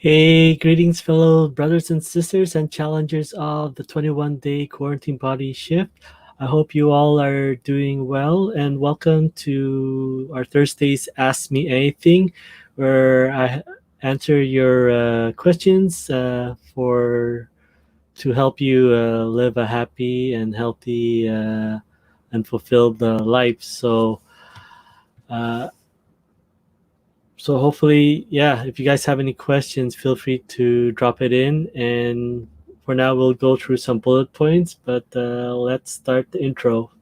Hey, greetings, fellow brothers and sisters and challengers of the 21-day quarantine body shift. I hope you all are doing well, and welcome to our Thursday's Ask Me Anything, where I answer your questions for to help you live a happy and healthy and fulfilled life. Uh, So hopefully, yeah, if you guys have any questions, feel free to drop it in. And for now, we'll go through some bullet points, but let's start the intro.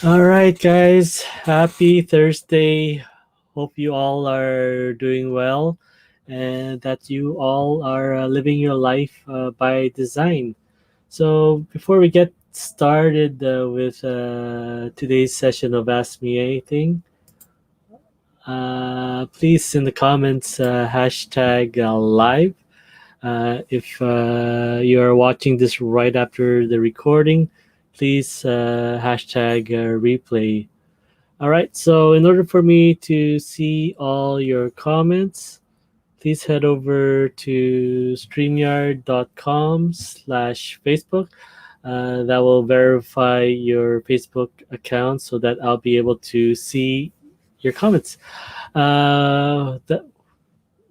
All right, guys, happy Thursday. Hope you all are doing well and that you all are living your life by design. So before we get started with today's session of Ask Me Anything, please in the comments hashtag live. If you are watching this right after the recording, please hashtag replay. All right, so in order for me to see all your comments, please head over to streamyard.com/Facebook. That will verify your Facebook account so that I'll be able to see your comments. That,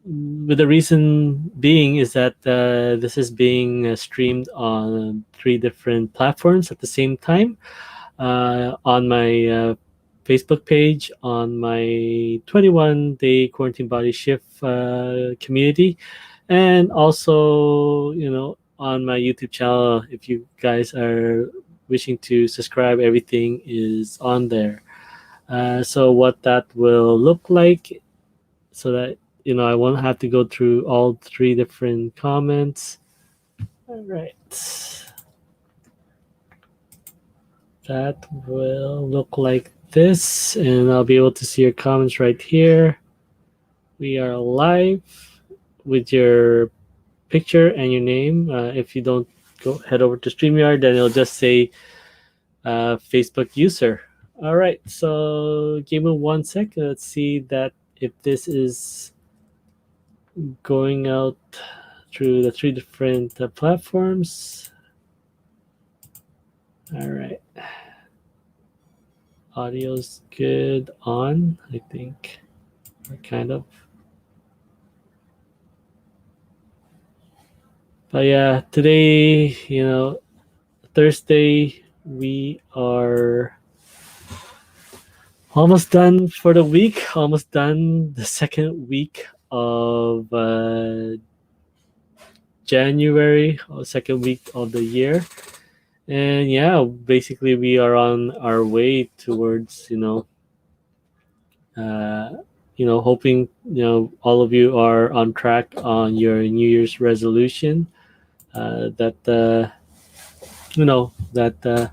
with the reason being is that this is being streamed on three different platforms at the same time. On my Facebook page, on my 21-day quarantine body shift community, and also, on my YouTube channel. If you guys are wishing to subscribe, everything is on there. So what that will look like, so that I won't have to go through all three different comments. All right. That will look like this, and I'll be able to see your comments right here. We are live with your picture and your name. If you don't go head over to StreamYard, then it'll just say Facebook user. All right, so give me 1 sec. Let's see that if this is going out through the three different platforms. All right. Audio's good on, I think. Or kind of. But yeah, today, Thursday, we are almost done for the week, almost done the second week of January, or second week of the year. And yeah, basically we are on our way towards, uh, hoping, all of you are on track on your New Year's resolution. That that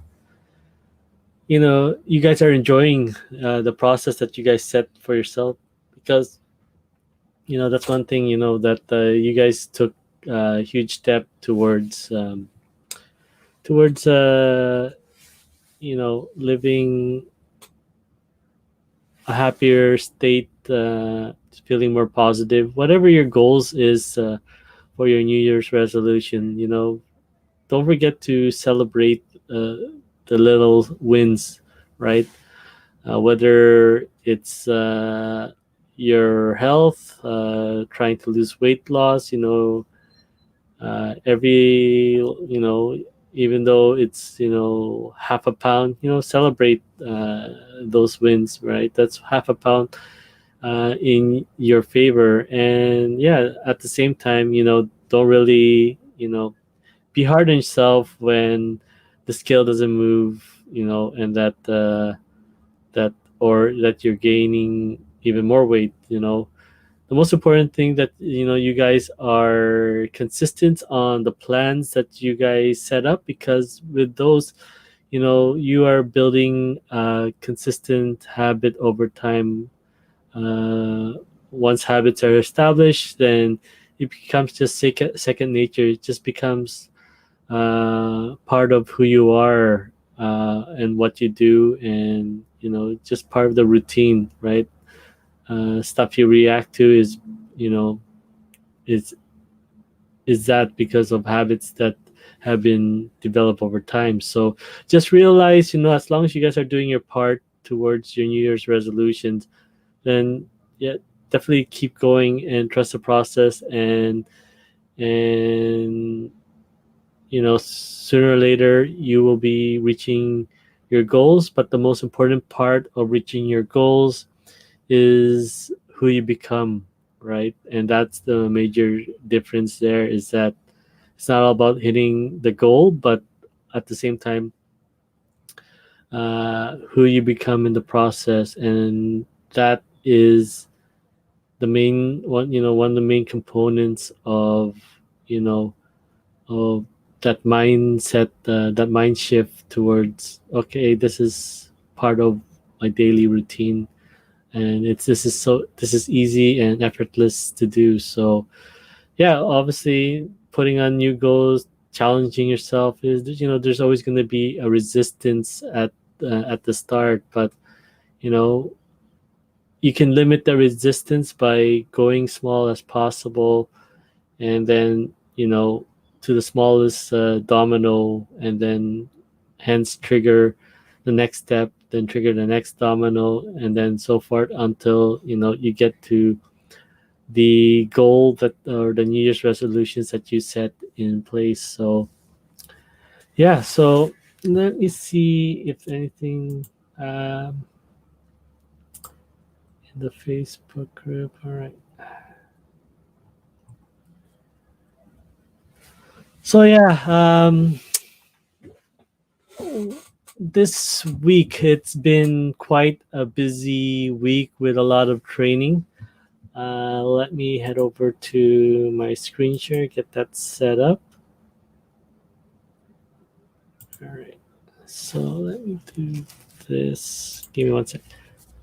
you guys are enjoying the process that you guys set for yourself, because that's one thing, that you guys took a huge step towards living a happier state, feeling more positive, whatever your goals is for your New Year's resolution. Don't forget to celebrate the little wins, right? Whether it's your health, trying to lose weight loss, every, even though it's, half a pound, celebrate those wins, right? That's half a pound in your favor. And yeah, at the same time, don't really, be hard on yourself when the scale doesn't move, and that or that you're gaining even more weight. The most important thing that you guys are consistent on the plans that you guys set up, because with those, you are building a consistent habit over time. uh, Once habits are established, then it becomes just second nature. It just becomes part of who you are, and what you do, and just part of the routine, right? Stuff you react to is, you know is is that because of habits that have been developed over time. So just realize, as long as you guys are doing your part towards your New Year's resolutions, then yeah, definitely keep going and trust the process, and sooner or later you will be reaching your goals. But the most important part of reaching your goals is who you become, right? And that's the major difference there, is that it's not all about hitting the goal, but at the same time, who you become in the process. And that is the main one, one of the main components you know of that mindset, that mind shift towards, okay, this is part of my daily routine, and this is easy and effortless to do. So yeah, obviously putting on new goals, challenging yourself, is, there's always going to be a resistance at the start, but you know you can limit the resistance by going small as possible, and then to the smallest domino, and then hence trigger the next step, then trigger the next domino, and then so forth until you get to the goal, that or the New Year's resolutions that you set in place. So yeah, so let me see if anything, um, in the Facebook group. All right. So yeah, this week it's been quite a busy week with a lot of training. Let me head over to my screen share, get that set up. All right. So let me do this. Give me one second.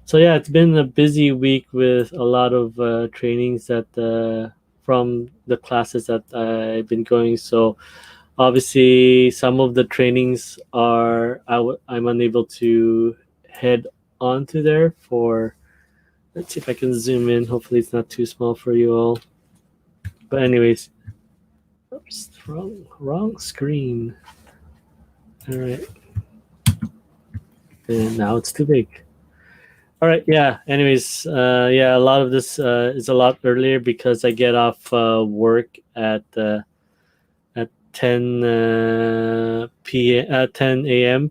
So yeah, it's been a busy week with a lot of trainings that from the classes that I've been going. So obviously, some of the trainings I'm unable to head onto there for. Let's see if I can zoom in. Hopefully, it's not too small for you all. But anyways, oops, wrong screen. All right, and now it's too big. All right, yeah. Anyways, yeah, a lot of this is a lot earlier because I get off work at 10 10 a.m.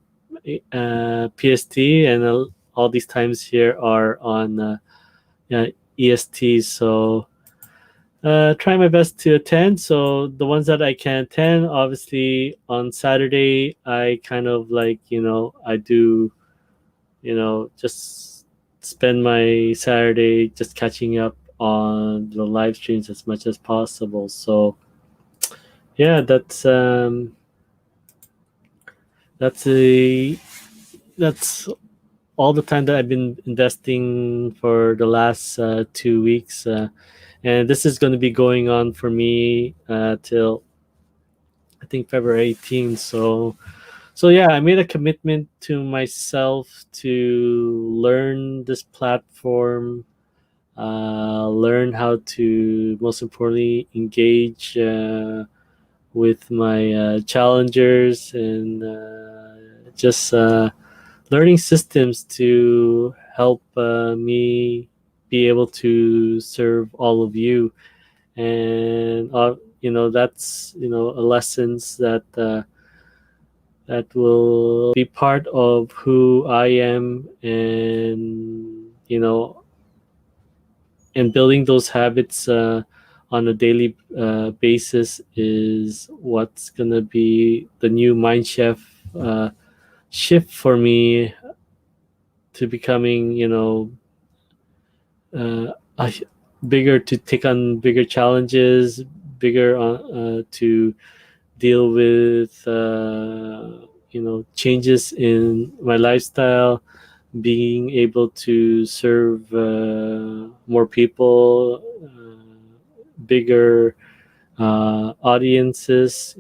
PST, and all these times here are on yeah, EST. So try my best to attend. So the ones that I can attend, obviously on Saturday, I kind of like, I do, just spend my Saturday just catching up on the live streams as much as possible. So yeah, that's a that's all the time that I've been investing for the last 2 weeks, and this is going to be going on for me till I think February 18th. So yeah, I made a commitment to myself to learn this platform, learn how to, most importantly, engage with my challengers, and just learning systems to help me be able to serve all of you. And that's a lessons that will be part of who I am, and building those habits on a daily basis is what's gonna be the new mind shift for me to becoming uh, bigger, to take on bigger challenges, bigger to deal with changes in my lifestyle, being able to serve more people, bigger audiences,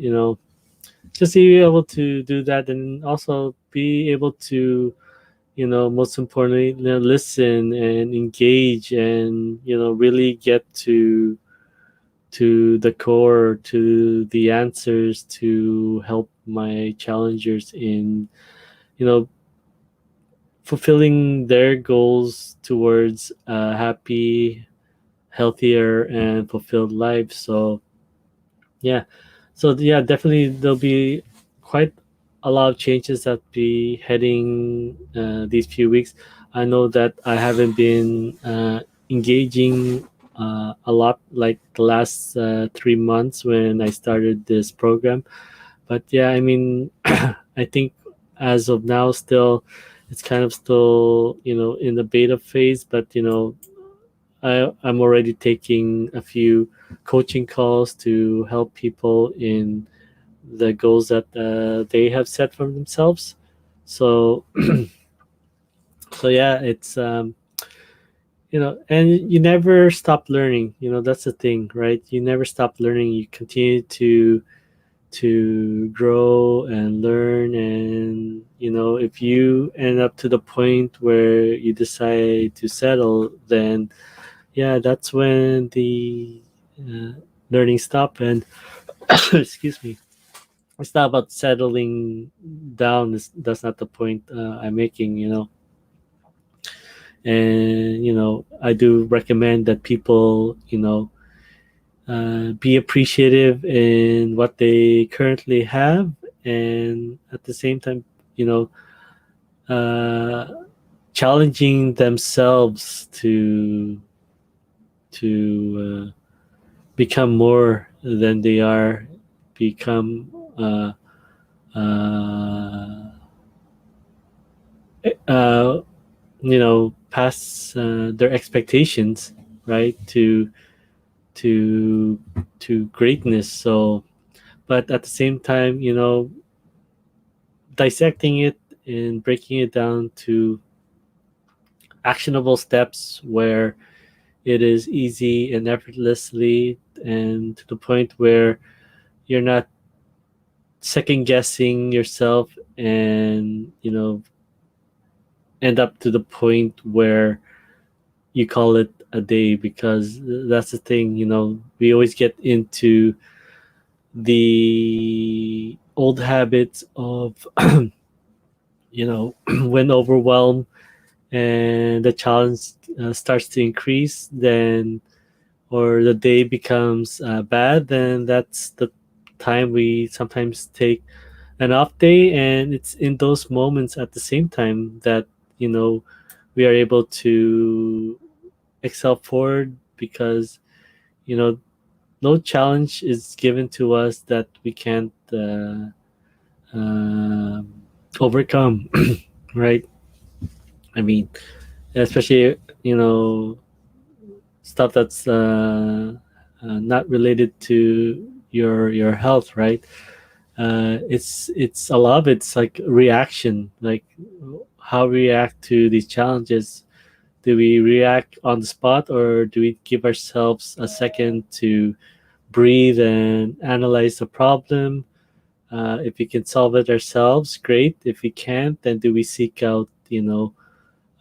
just to be able to do that, and also be able to, most importantly, listen and engage, and really get to the core, to the answers, to help my challengers in, you know fulfilling their goals towards a happy, healthier, and fulfilled life. So yeah, yeah, definitely there'll be quite a lot of changes that be heading these few weeks. I know that I haven't been engaging a lot like the last 3 months when I started this program, but yeah, I mean, I think as of now, still, it's kind of still, in the beta phase, but I'm already taking a few coaching calls to help people in the goals that they have set for themselves. So, so yeah, it's and you never stop learning. That's the thing, right? You never stop learning. You continue to grow and learn, and if you end up to the point where you decide to settle, then yeah, that's when the uh, learning stop. And excuse me, it's not about settling down. That's not the point I'm making. And I do recommend that people be appreciative in what they currently have, and at the same time, you know uh, challenging themselves to become more than they are, become uh, uh, past their expectations, right? To to greatness. So, but at the same time, dissecting it and breaking it down to actionable steps where it is easy and effortlessly, and to the point where you're not second guessing yourself, and end up to the point where you call it a day. Because that's the thing, we always get into the old habits of when overwhelmed and the challenge starts to increase, then or the day becomes bad, then that's the time we sometimes take an off day. And it's in those moments at the same time that you know we are able to excel forward, because you know no challenge is given to us that we can't um overcome. Right? I mean, especially stuff that's not related to your health, right? It's a lot of it's like reaction, like how we react to these challenges. Do we react on the spot, or do we give ourselves a second to breathe and analyze the problem? If we can solve it ourselves, great. If we can't, then do we seek out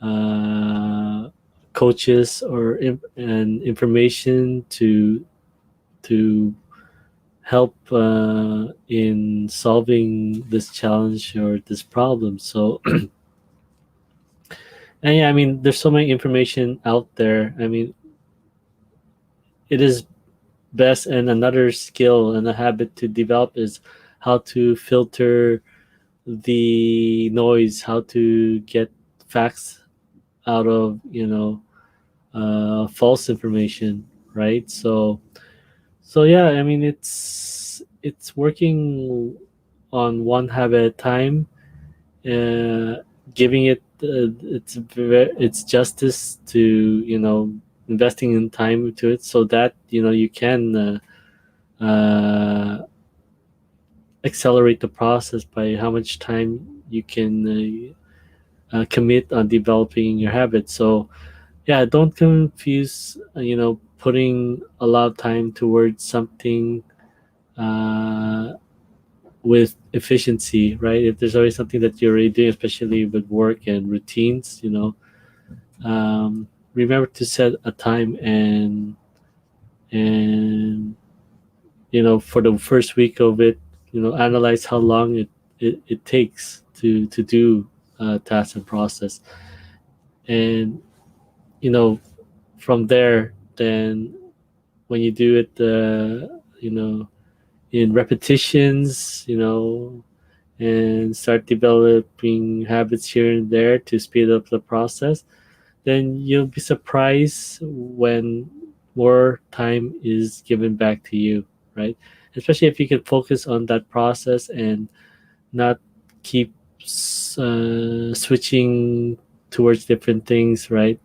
uh, coaches or and information to help in solving this challenge or this problem? So, and yeah, I mean, there's so many information out there. I mean, it is best, and another skill and a habit to develop is how to filter the noise, how to get facts out of false information, right? So yeah, I mean, it's working on one habit at a time, uh, giving it its justice, to investing in time to it, so that you can accelerate the process by how much time you can commit on developing your habits. So yeah, don't confuse putting a lot of time towards something uh, with efficiency, right? If there's always something that you're already doing, especially with work and routines, remember to set a time and for the first week of it, analyze how long it takes to do tasks and process, and you know from there, then when you do it, in repetitions, and start developing habits here and there to speed up the process, then you'll be surprised when more time is given back to you, right? Especially if you can focus on that process and not keep switching towards different things, right?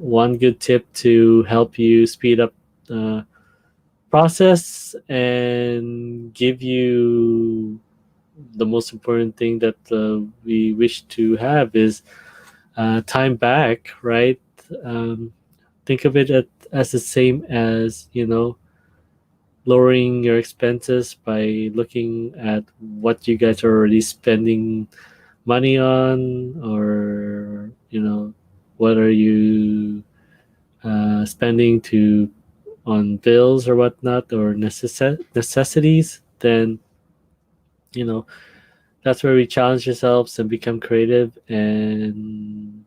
One good tip to help you speed up the process and give you the most important thing that we wish to have is time back, right? Um, think of it as the same as lowering your expenses by looking at what you guys are already spending money on, or what are you spending to on bills or whatnot, or necessities. Then you know that's where we challenge ourselves and become creative, and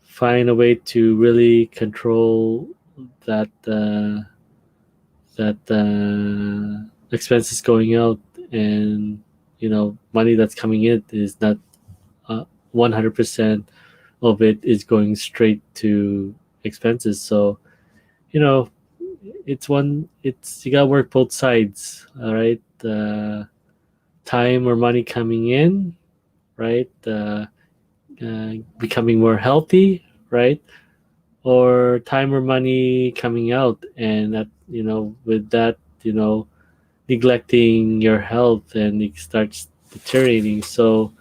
find a way to really control that expenses going out, and money that's coming in is not 100% of it is going straight to expenses. So you know it's you gotta work both sides. All right, time or money coming in, right? Becoming more healthy, right? Or time or money coming out, and that with that, neglecting your health, and it starts deteriorating. So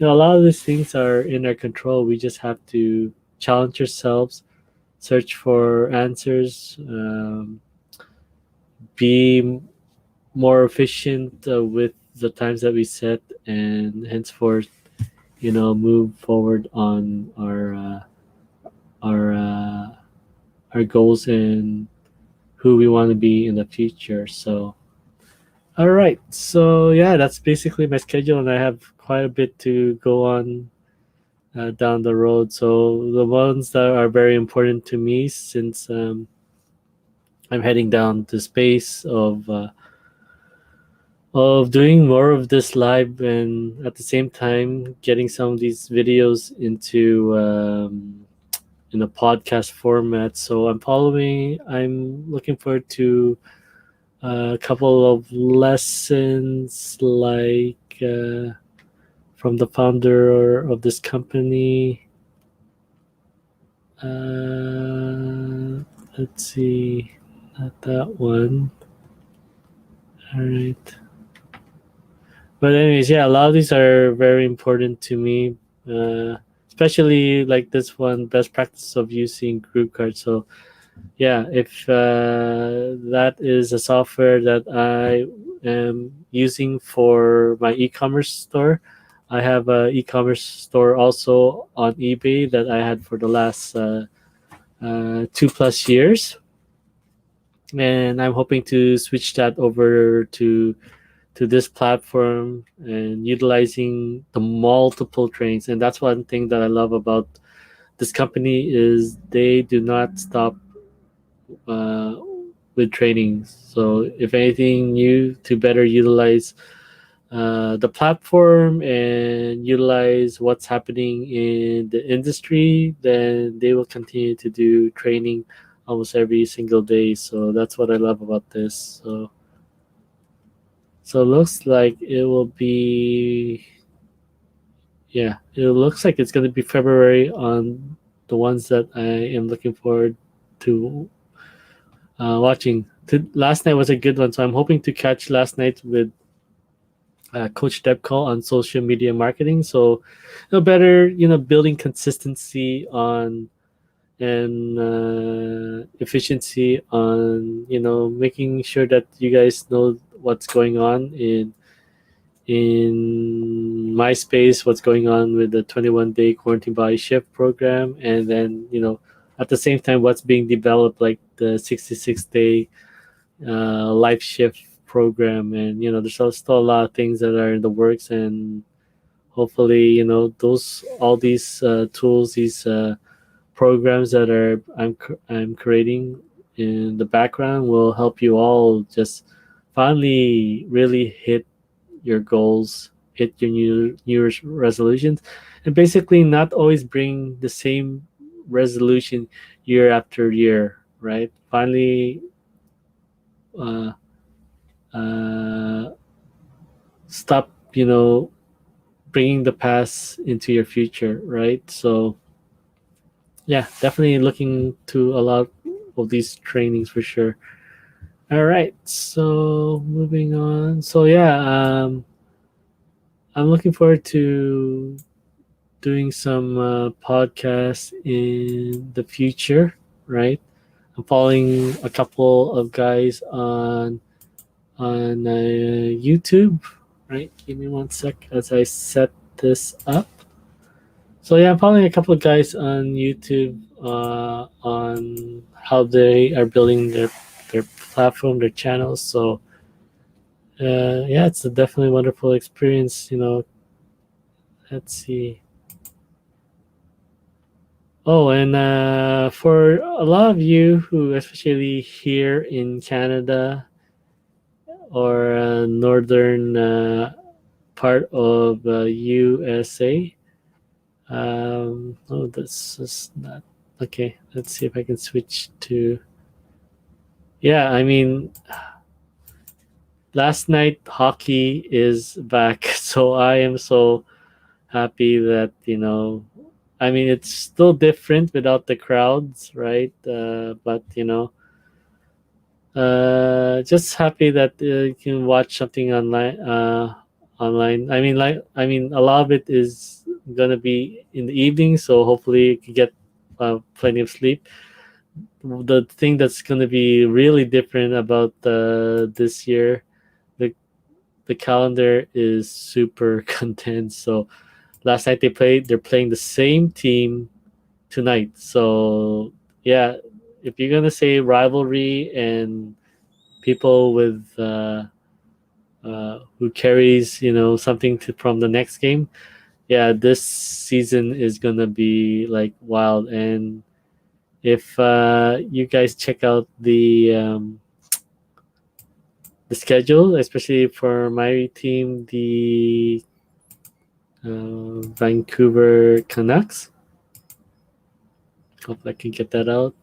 a lot of these things are in our control. We just have to challenge ourselves, search for answers, be more efficient with the times that we set, and henceforth, move forward on our our goals and who we want to be in the future. So, all right. So yeah, that's basically my schedule, and I have quite a bit to go on down the road. So the ones that are very important to me, since I'm heading down the space of doing more of this live, and at the same time getting some of these videos into in a podcast format. So I'm looking forward to a couple of lessons, like from the founder of this company. Let's see, not that one. All right. But anyways, yeah, a lot of these are very important to me, uh, especially like this one, best practice of using group cards. So yeah, if that is a software that I am using for my e-commerce store, I have a e-commerce store also on eBay that I had for the last 2+ years, and I'm hoping to switch that over to this platform and utilizing the multiple trains. And that's one thing that I love about this company is they do not stop uh, with training. So if anything new to better utilize the platform and utilize what's happening in the industry, then they will continue to do training almost every single day. So that's what I love about this. So it looks like it will be, yeah, it looks like it's going to be February on the ones that I am looking forward to watching. Last night was a good one, so I'm hoping to catch last night with Coach Debco on social media marketing. So, better, building consistency on and efficiency on making sure that you guys know what's going on in MySpace, what's going on with the 21-day quarantine body shift program, and then at the same time what's being developed, like the 66-day life shift program. And there's still a lot of things that are in the works, and hopefully those all these tools, these programs that I'm creating in the background will help you all just finally really hit your goals, hit your New Year's resolutions, and basically not always bring the same resolution year after year, right? Finally, uh, uh, stop, bringing the past into your future, right? So, yeah, definitely looking to a lot of these trainings for sure. All right, so moving on. So, yeah, I'm looking forward to doing some podcasts in the future, right? I'm following a couple of guys on YouTube, right? Give me one sec as I set this up. So yeah, I'm following a couple of guys on YouTube on how they are building their platform, their channels. So yeah, it's a definitely wonderful experience. Let's see. Oh, and for a lot of you who, especially here in Canada or northern part of USA, oh, this is not okay. Let's see if I can switch to. Yeah, I mean, last night hockey is back, so I am so happy that I mean, it's still different without the crowds, right? But just happy that you can watch something online. Online. I mean, a lot of it is gonna be in the evening, so hopefully you can get plenty of sleep. The thing that's gonna be really different about this year, the the calendar is super condensed. So last night they're playing the same team tonight. So yeah, if you're gonna say rivalry and people with who carries something from the next game, yeah, this season is gonna be like wild. And if you guys check out the schedule, especially for my team, the Vancouver Canucks. Hope I can get that out.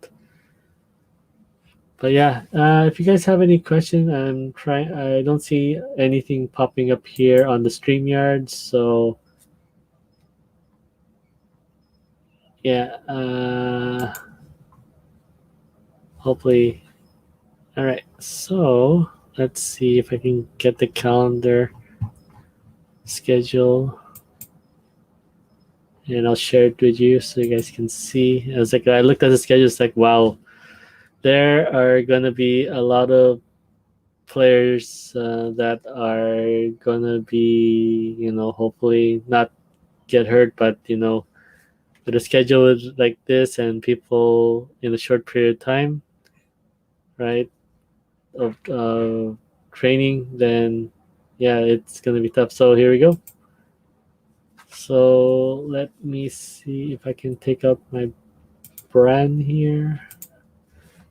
But yeah, if you guys have any questions, I'm trying. I don't see anything popping up here on the StreamYard, so yeah. Hopefully, all right. So let's see if I can get the calendar schedule, and I'll share it with you so you guys can see. I looked at the schedule. It's like, wow, there are gonna be a lot of players that are gonna be, hopefully not get hurt, but with a schedule like this and people in a short period of time, right, of training, then yeah, it's gonna be tough. So here we go. So let me see if I can take out my brand here.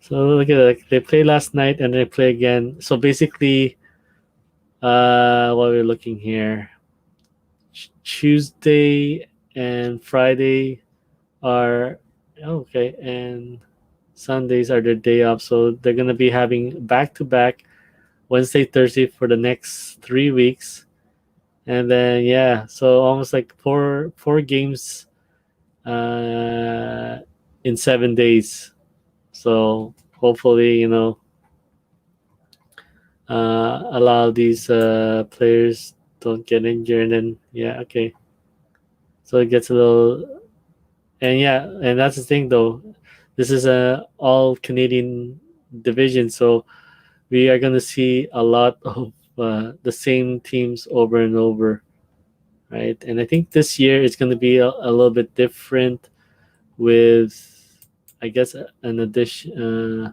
So look at that. They played last night and they play again. So basically, what we're looking here, Tuesday and Friday are okay, and Sundays are their day off. So they're gonna be having back to back Wednesday, Thursday for the next 3 weeks, and then yeah, so almost like four games uh, in 7 days. So hopefully, a lot of these players don't get injured, and then yeah, okay. So it gets a little, and yeah, and that's the thing though. this is a all Canadian division, so we are gonna see a lot of the same teams over and over, right? And I think this year it's gonna be a little bit different with, I guess, an addition.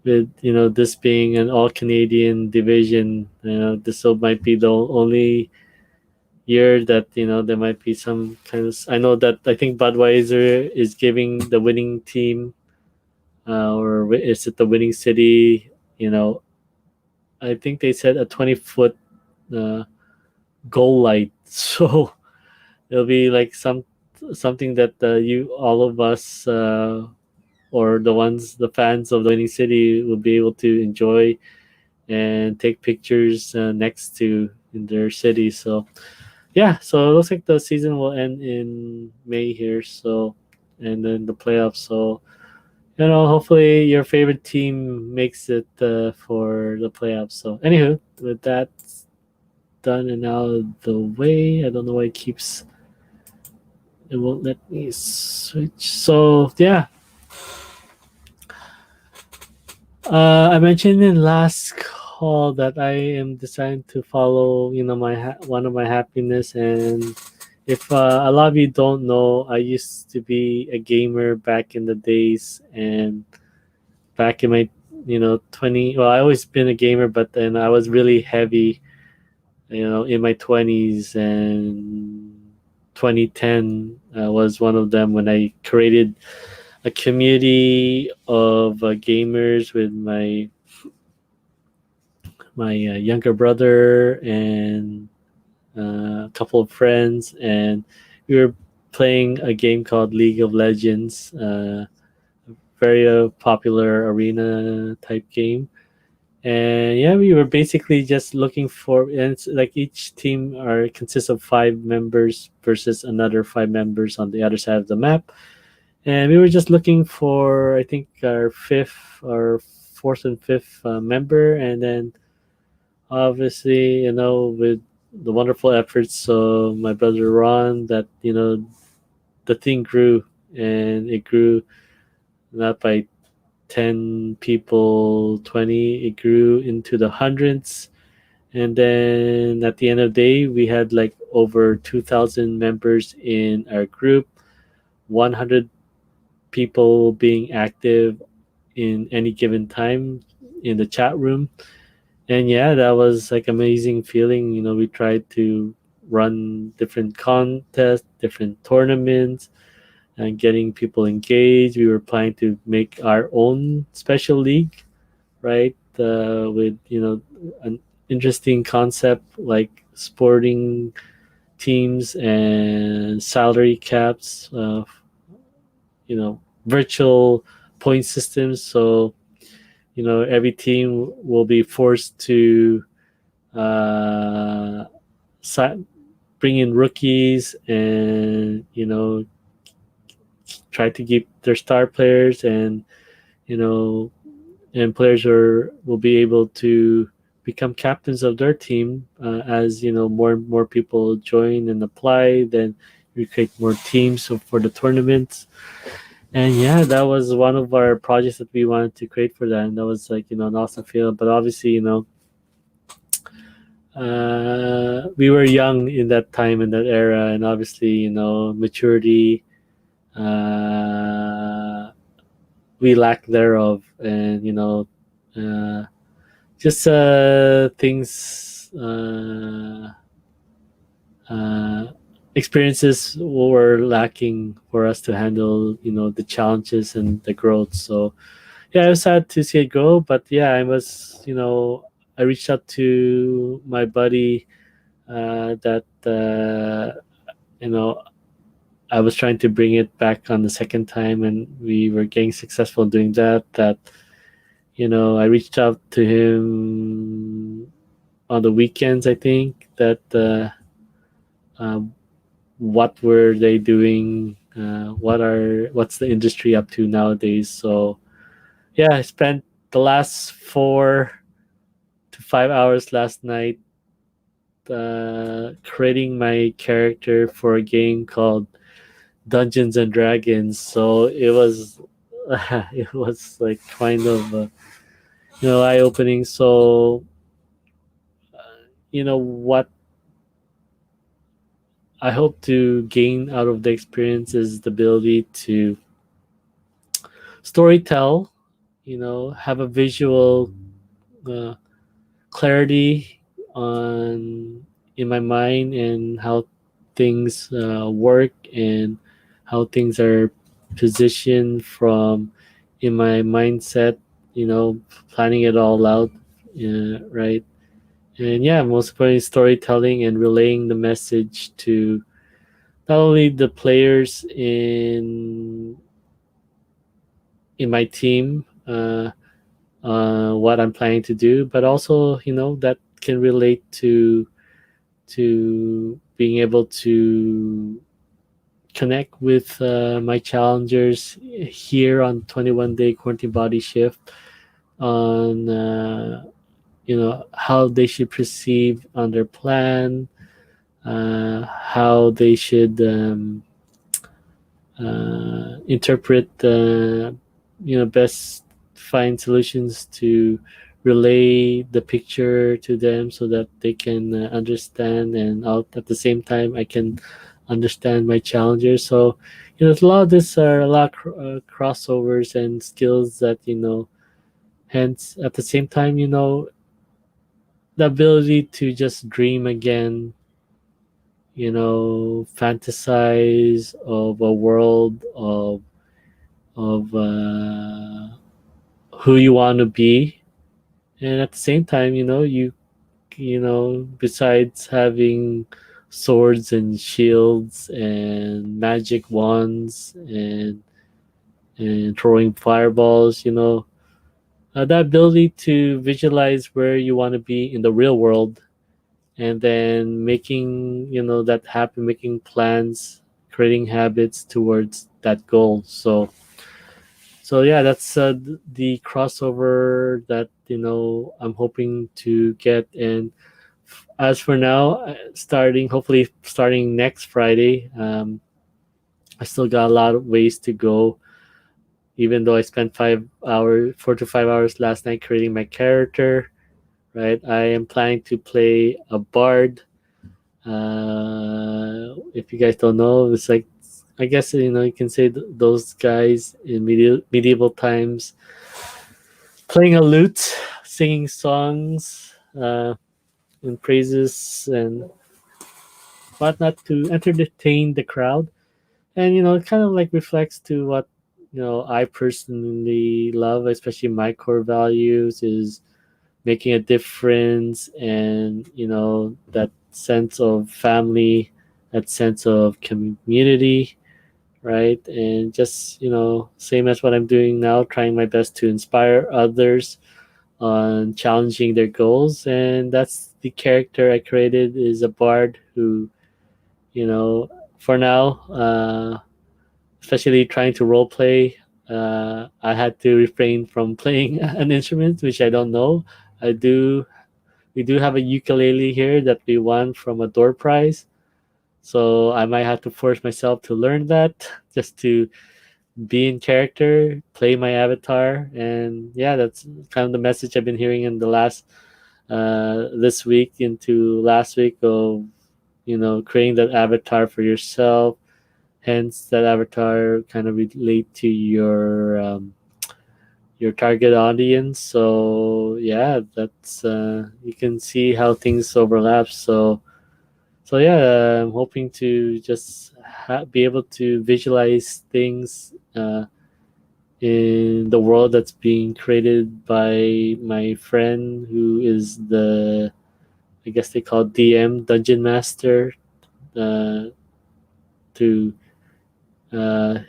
With this being an all Canadian division, this will might be the only year that there might be some kind of. I know that I think Budweiser is giving the winning team, or is it the winning city? I think they said a 20-foot uh, goal light, so it'll be like something that you all of us, or the fans of the winning city will be able to enjoy and take pictures next to in their city. So yeah, so it looks like the season will end in May here. So, and then the playoffs. So hopefully your favorite team makes it for the playoffs. So anywho, with that done and out of the way, I don't know why it won't let me switch. So yeah, I mentioned in last call that I am designed to follow, one of my happiness. And if a lot of you don't know, I used to be a gamer back in the days, and back in my, 20. Well, I always been a gamer, but then I was really heavy, in my 20s, and 2010 was one of them when I created a community of gamers with my younger brother and a couple of friends, and we were playing a game called League of Legends, very popular arena type game. And yeah, we were basically just looking for, and it's like each team consists of 5 members versus another 5 members on the other side of the map, and we were just looking for, I think, our fifth or fourth and fifth member. And then obviously, with the wonderful efforts of my brother Ron, that the thing grew, and it grew not by 10 people, 20, it grew into the hundreds. And then at the end of the day, we had like over 2,000 members in our group, 100 people being active in any given time in the chat room. And yeah, that was like amazing feeling. We tried to run different contests, different tournaments, and getting people engaged. We were planning to make our own special league, right? With an interesting concept like sporting teams and salary caps, virtual point systems. So every team will be forced to uh, bring in rookies, and try to keep their star players, and you know and players will be able to become captains of their team, as more and more people join and apply. Then we create more teams for the tournaments. And yeah, that was one of our projects that we wanted to create for that, and that was like an awesome feeling. But obviously, we were young in that time, in that era, and obviously, maturity, uh, we lack thereof. And uh, just things, uh, experiences were lacking for us to handle the challenges and the growth. So yeah, I was sad to see it go, but yeah, I reached out to my buddy, that you know I was trying to bring it back on the second time, and we were getting successful in doing that. I reached out to him on the weekends. I think that um, what were they doing? What's the industry up to nowadays? So yeah, I spent the last 4 to 5 hours last night creating my character for a game called Dungeons and Dragons. So it was it was like kind of eye opening. So what I hope to gain out of the experience is the ability to story tell, have a visual uh, clarity on in my mind and how things work and how things are positioned from in my mindset, planning it all out, right? And yeah, most importantly, storytelling and relaying the message to not only the players in my team, what I'm planning to do, but also that can relate to being able to connect with my challengers here on 21 day quarantine body shift on how they should perceive on their plan, how they should interpret best find solutions to relay the picture to them so that they can understand, and out at the same time I can understand my challengers. So there's a lot of this are a lot crossovers and skills that hence at the same time the ability to just dream again, fantasize of a world of who you want to be, and at the same time besides having swords and shields and magic wands and throwing fireballs, that ability to visualize where you want to be in the real world, and then making that happen, making plans, creating habits towards that goal. So yeah, that's the crossover that I'm hoping to get. And as for now, hopefully starting next Friday, I still got a lot of ways to go. Even though I spent 5 hours, 4 to 5 hours last night creating my character, right? I am planning to play a bard. If you guys don't know, it's like, I guess you can say those guys in medieval times playing a lute, singing songs and praises and whatnot to entertain the crowd. And it kind of like reflects to what I personally love, especially my core values is making a difference, and that sense of family, that sense of community, right? And just same as what I'm doing now, trying my best to inspire others on challenging their goals. And that's the character I created, is a bard who you know for now, especially trying to role play, I had to refrain from playing an instrument which I don't know. I do We do have a ukulele here that we won from a door prize, so I might have to force myself to learn that just to be in character, play my avatar. And yeah, that's kind of the message I've been hearing in the last this week into last week of creating that avatar for yourself. Hence, that avatar kind of relate to your target audience. So yeah, that's you can see how things overlap. So yeah, I'm hoping to just be able to visualize things in the world that's being created by my friend, who is the, I guess they call DM, dungeon master, uh, to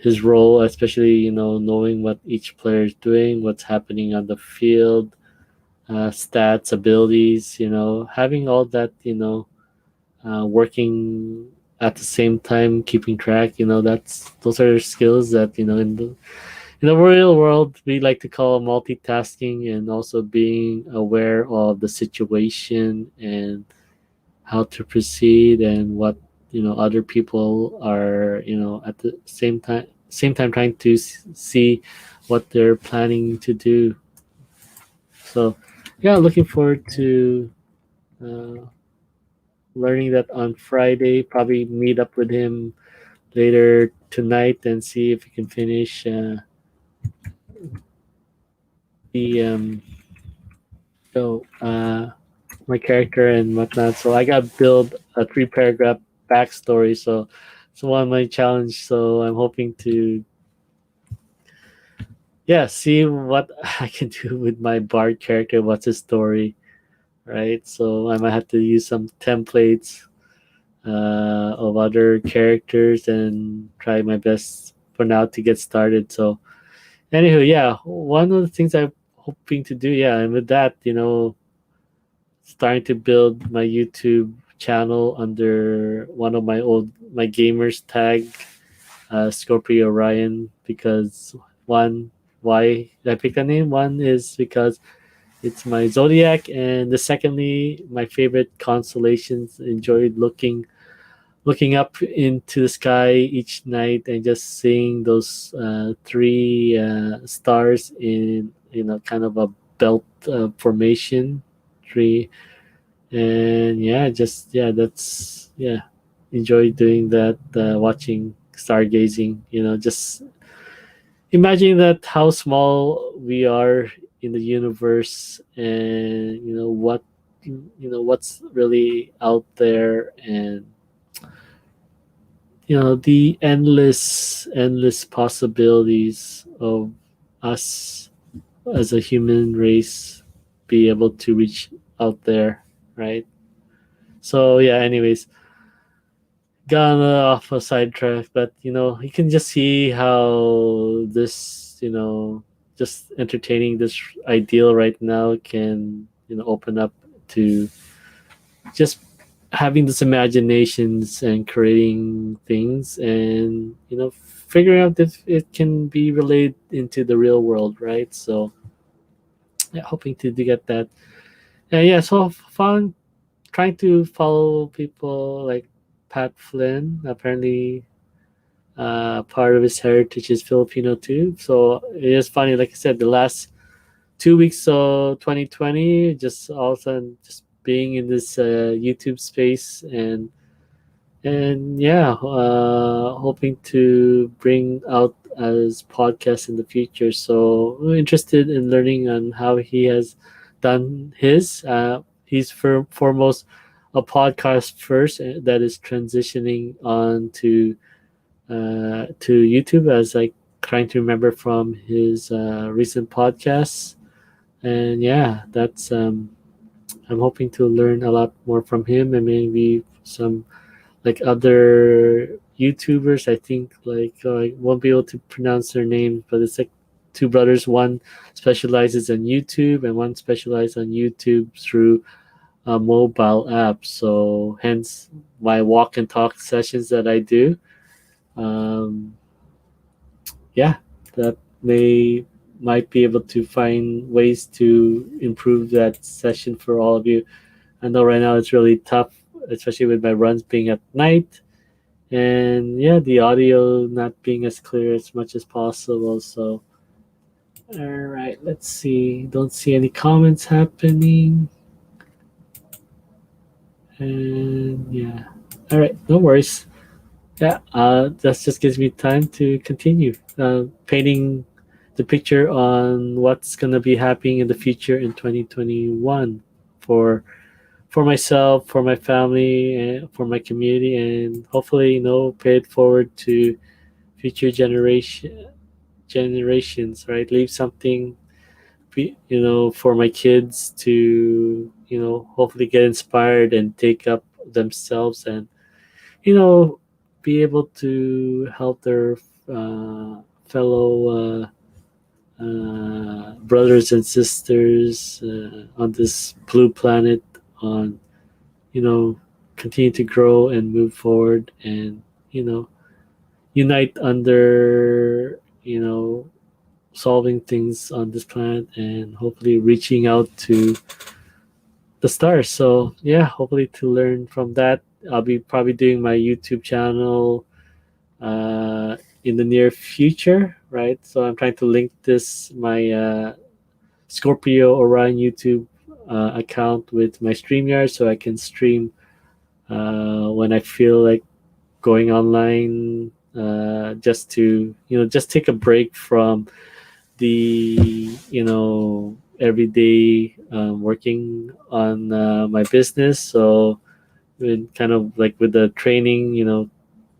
his role, especially knowing what each player is doing, what's happening on the field, stats, abilities, having all that, working at the same time, keeping track. That's those are skills that in the real world we like to call multitasking, and also being aware of the situation and how to proceed, and what other people are at the same time trying to see what they're planning to do. So, yeah, looking forward to uh, learning that on Friday. Probably meet up with him later tonight and see if we can finish the so my character and whatnot. So I got build a 3 paragraph backstory. So it's one of my challenge. So I'm hoping to see what I can do with my bard character. What's his story, right? So I might have to use some templates of other characters and try my best for now to get started. So anywho, yeah, one of the things I'm hoping to do, yeah, and with that, starting to build my YouTube channel under one of my gamers tag, Scorpio Orion, because one, why I picked that name? One is because it's my zodiac, and the secondly, my favorite constellations. Enjoyed looking up into the sky each night and just seeing those 3 stars in kind of a belt formation tree. And yeah, just that's enjoy doing that, watching stargazing, just imagine that how small we are in the universe, and what's really out there, and the endless possibilities of us as a human race be able to reach out there, right? So yeah, anyways, gone off a sidetrack, but you can just see how this, just entertaining this ideal right now can open up to just having this imaginations and creating things, and figuring out if it can be relayed into the real world, right? So yeah, hoping to get that. And yeah, so fun trying to follow people like Pat Flynn. Apparently, part of his heritage is Filipino too. So it is funny, like I said, the last 2 weeks of 2020, just all of a sudden just being in this YouTube space, and yeah, hoping to bring out as podcasts in the future. So I'm interested in learning on how he has done his. He's foremost a podcast first, that is transitioning on to YouTube, as I trying to remember from his recent podcasts. And yeah, that's I'm hoping to learn a lot more from him, and maybe some like other YouTubers. I think I won't be able to pronounce their names, but it's like two brothers. One specializes on YouTube, and one specializes on YouTube through a mobile app. So hence my walk and talk sessions that I do. Um, yeah, that might be able to find ways to improve that session for all of you. I know right now it's really tough, especially with my runs being at night, and yeah, the audio not being as clear as much as possible. So all right, let's see, don't see any comments happening, and yeah, all right, no worries. Yeah, that just gives me time to continue painting the picture on what's gonna be happening in the future in 2021 for myself, for my family, and for my community, and hopefully, pay it forward to future generations, right? Leave something, for my kids to, hopefully get inspired and take up themselves, and you know, be able to help their fellow brothers and sisters on this blue planet, on you know continue to grow and move forward, and you know unite under solving things on this planet, and hopefully reaching out to the stars. So yeah, hopefully to learn from that, I'll be probably doing my YouTube channel uh, in the near future, right? So I'm trying to link this my Scorpio Orion YouTube account with my StreamYard so I can stream when I feel like going online, just to just take a break from the everyday working on my business. So kind of like with the training,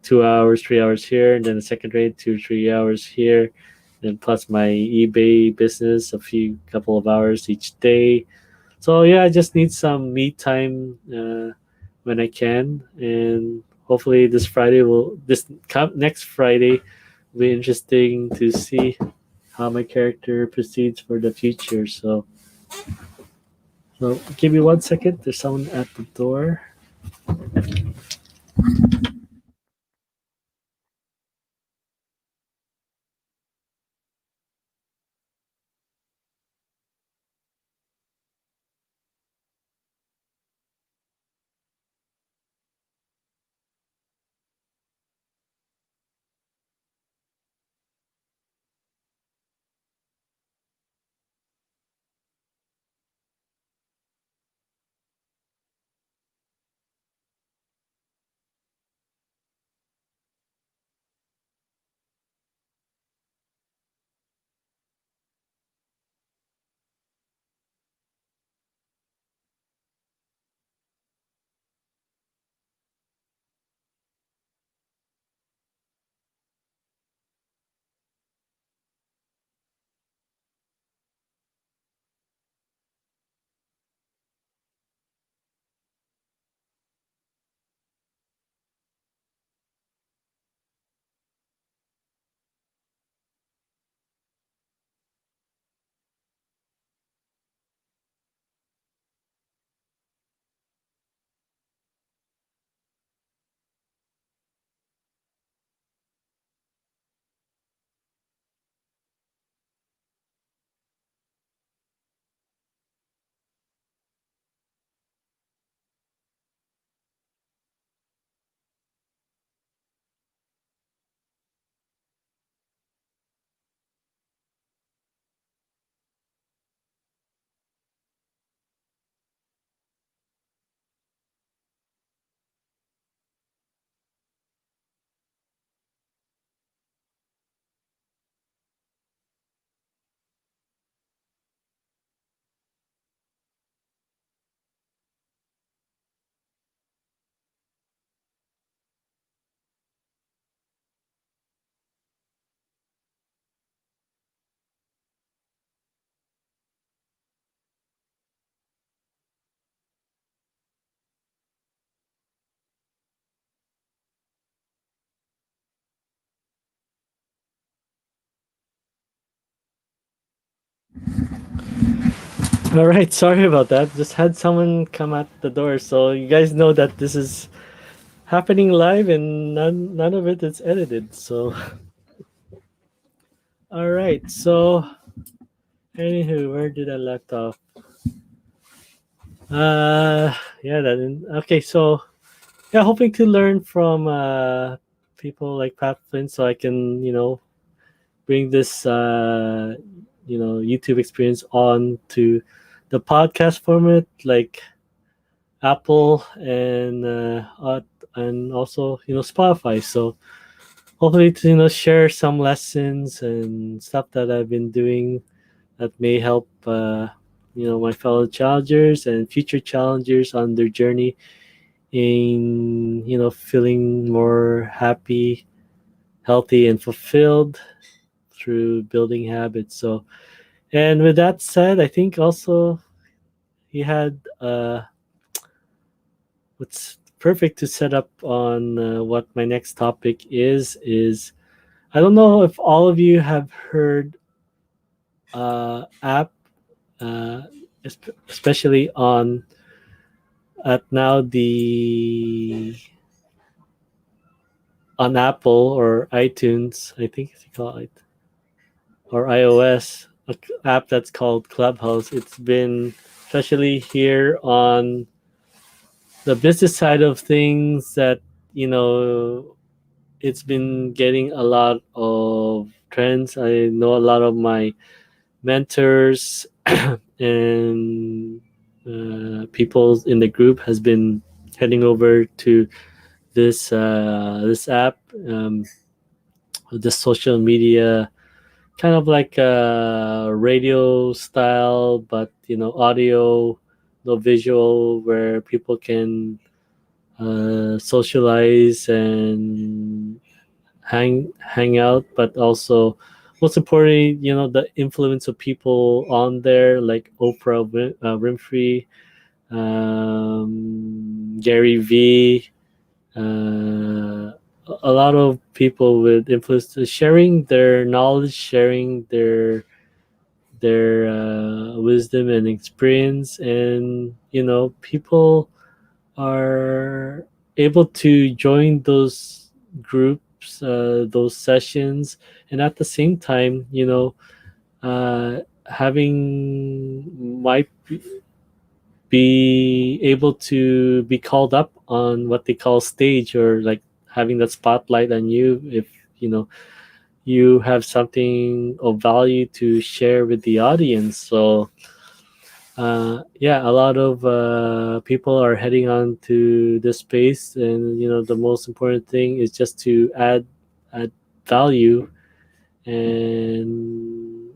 2 hours, 3 hours here, and then the second trade 2 3 hours here, then plus my eBay business a few couple of hours each day. So yeah, I just need some me time when I can, and hopefully next Friday will be interesting to see how my character proceeds for the future. So give me 1 second. There's someone at the door. All right, sorry about that. Just had someone come at the door, so you guys know that this is happening live and none of it is edited. So, all right. So, anywho, where did I left off? Yeah, okay. So, yeah, hoping to learn from people like Pat Flynn, so I can bring this YouTube experience on to the podcast format, like Apple and also Spotify. So hopefully to share some lessons and stuff that I've been doing that may help my fellow challengers and future challengers on their journey in feeling more happy, healthy, and fulfilled through building habits. So, and with that said, I think also he had what's perfect to set up on what my next topic is I don't know if all of you have heard app, uh, especially at now the on Apple or iTunes, I think it's called it, or iOS, app that's called Clubhouse. It's been especially here on the business side of things that you know it's been getting a lot of trends. I know a lot of my mentors and people in the group has been heading over to this app, this social media, kind of like a radio style, but audio, no visual, where people can socialize and hang out, but also most importantly, the influence of people on there like Winfrey, Gary V, a lot of people with influence sharing their knowledge, sharing their wisdom and experience, and people are able to join those groups, those sessions, and at the same time, having might be able to be called up on what they call stage, or like having that spotlight on you if you have something of value to share with the audience. So yeah, a lot of people are heading on to this space, and the most important thing is just to add value, and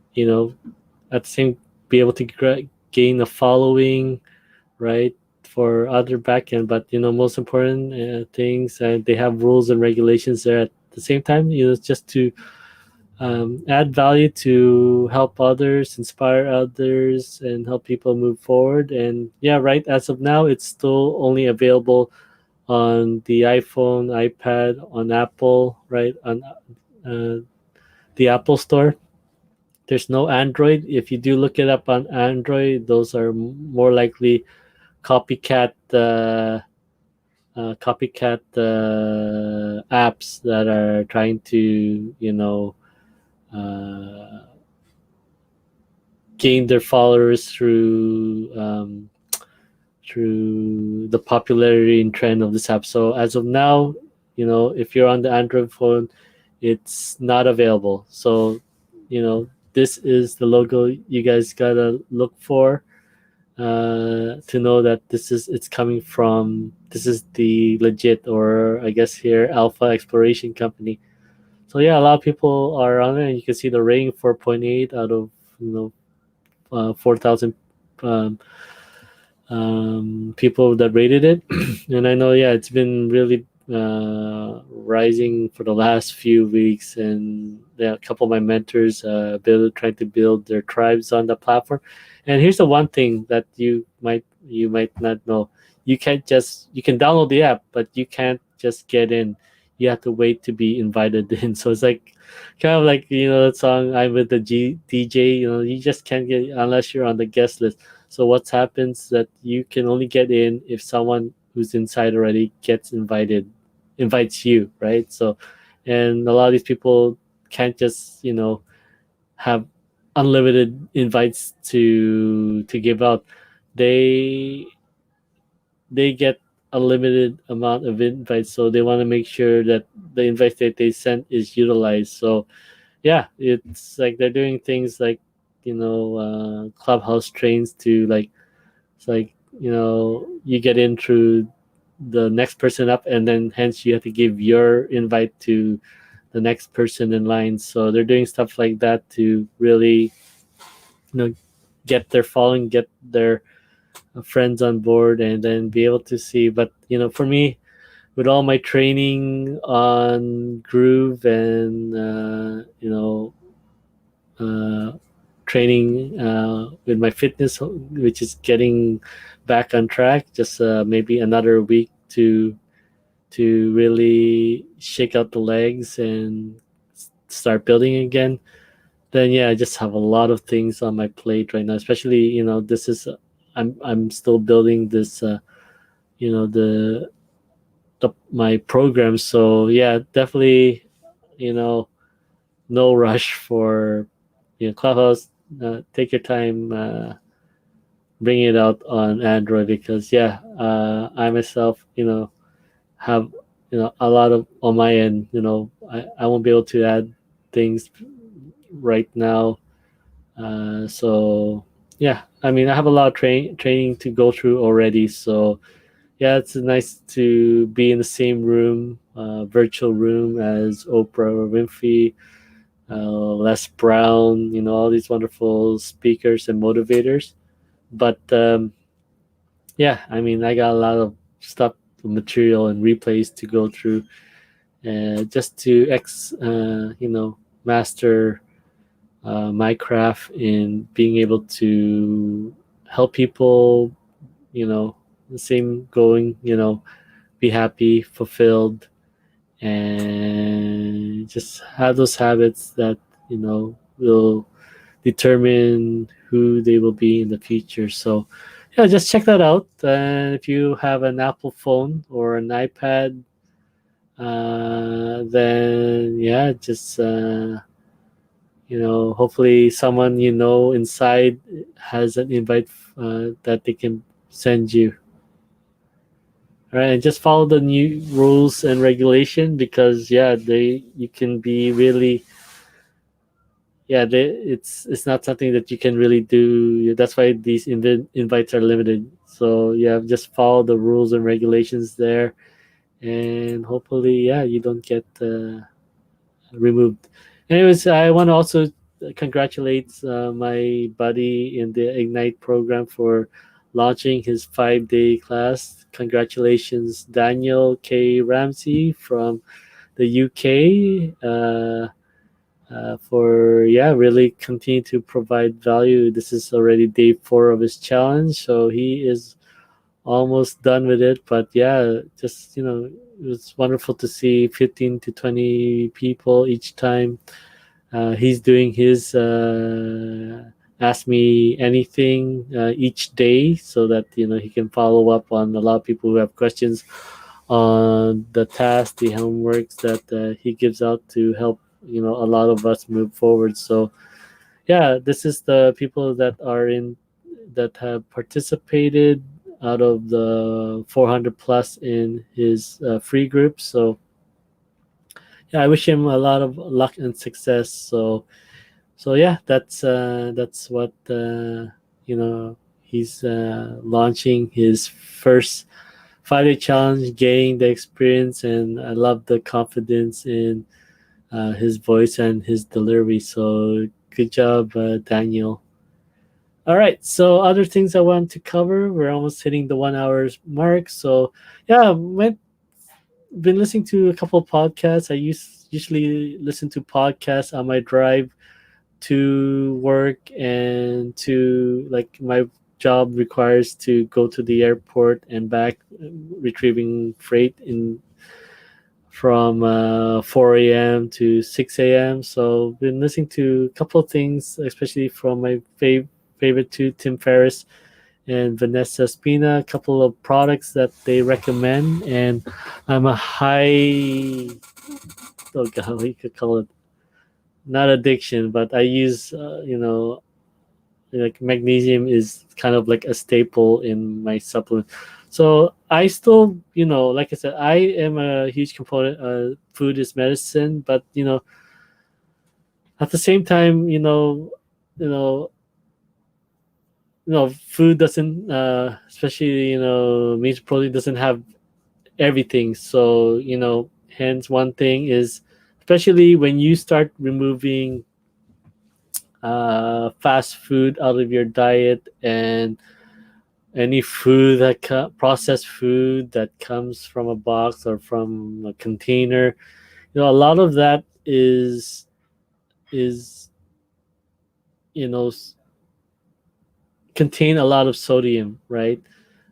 at the same be able to gain a following, right, for other backend. But most important things, they have rules and regulations there at the same time. Just to add value to help others, inspire others, and help people move forward. And yeah, right, as of now, it's still only available on the iPhone, iPad, on Apple, right, on uh, the Apple Store. There's no Android. If you do look it up on Android, those are more likely copycat apps that are trying to uh, gain their followers through the popularity and trend of this app. So as of now, if you're on the Android phone, it's not available. So this is the logo you guys gotta look for, to know that it's coming from, this is the legit, or I guess here, Alpha Exploration Company. So yeah, a lot of people are on it, and you can see the rating 4.8 out of 4,000 um, people that rated it. And I know, yeah, it's been really rising for the last few weeks, and yeah, a couple of my mentors trying to build their tribes on the platform. And here's the one thing that you might not know: you can download the app, but you can't just get in. You have to wait to be invited in. So it's like kind of like that song "I'm with the DJ." You just can't get unless you're on the guest list. So what happens that you can only get in if someone who's inside already invites you, right? So, and a lot of these people can't just have unlimited invites to give out. They they get a limited amount of invites, so they want to make sure that the invites that they sent is utilized. So yeah, it's like they're doing things like Clubhouse trains to like, it's like you get in through the next person up, and then hence you have to give your invite to the next person in line. So they're doing stuff like that to really get their following, get their friends on board, and then be able to see. But for me, with all my training on Groove, and uh, training with my fitness, which is getting back on track. Just maybe another week to really shake out the legs and start building again. Then yeah, I just have a lot of things on my plate right now. Especially this is I'm still building this the my program. So yeah, definitely you know no rush for Clubhouse. Take your time. Bring it out on Android, because yeah, I myself have a lot of on my end. I won't be able to add things right now. So yeah, I mean, I have a lot of training to go through already. So yeah, it's nice to be in the same room, virtual room as Oprah Winfrey, Les Brown, all these wonderful speakers and motivators. But yeah, I mean, I got a lot of stuff, material, and replays to go through, just to master my craft in being able to help people, the same going, be happy, fulfilled, and just have those habits that will determine who they will be in the future. So yeah, just check that out. And if you have an Apple phone or an iPad, then yeah, just hopefully someone inside has an invite that they can send you. All right, and just follow the new rules and regulation, because yeah, they you can be really, yeah, it's not something that you can really do. That's why these invites are limited. So yeah, just follow the rules and regulations there, and hopefully, yeah, you don't get removed. Anyways, I want to also congratulate my buddy in the Ignite program for launching his 5-day class. Congratulations, Daniel K. Ramsey from the UK. For really continue to provide value. This is already day 4 of his challenge, so he is almost done with it. But yeah, just it was wonderful to see 15 to 20 people each time. He's doing his ask me anything each day, so that he can follow up on a lot of people who have questions on the tasks, the homeworks that he gives out to help a lot of us move forward. So yeah, this is the people that have participated out of the 400 plus in his free group. So yeah, I wish him a lot of luck and success. So yeah, that's what he's launching his first 5-day challenge, gaining the experience, and I love the confidence in his voice and his delivery. So good job, Daniel. All right, so other things I want to cover. We're almost hitting the 1 hours mark. So yeah, been listening to a couple of podcasts. I usually listen to podcasts on my drive to work, and to, like, my job requires to go to the airport and back, retrieving freight in from 4 a.m. to 6 a.m. So been listening to a couple of things, especially from my favorite two, Tim Ferriss and Vanessa Spina, a couple of products that they recommend. And I'm a high, oh god, we could call it not addiction, but I use, like, magnesium is kind of like a staple in my supplement. So I still, like I said, I am a huge component. Food is medicine, but at the same time, you know, food doesn't, especially meat protein doesn't have everything. So hence one thing is, especially when you start removing fast food out of your diet, and any food processed food that comes from a box or from a container, a lot of that is you know s- contain a lot of sodium, right?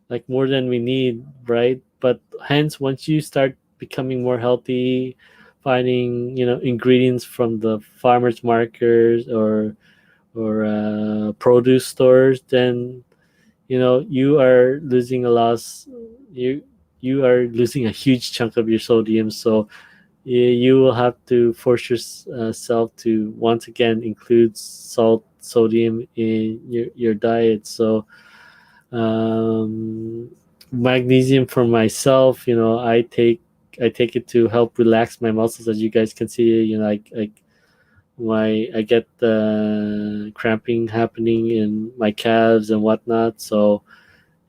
Like more than we need, right? But hence, once you start becoming more healthy, finding ingredients from the farmers markets, or produce stores, then you are losing a loss. You are losing a huge chunk of your sodium. So you will have to force yourself to once again include sodium in your diet. So magnesium for myself, I take I take it to help relax my muscles. As you guys can see, I get the cramping happening in my calves and whatnot. So,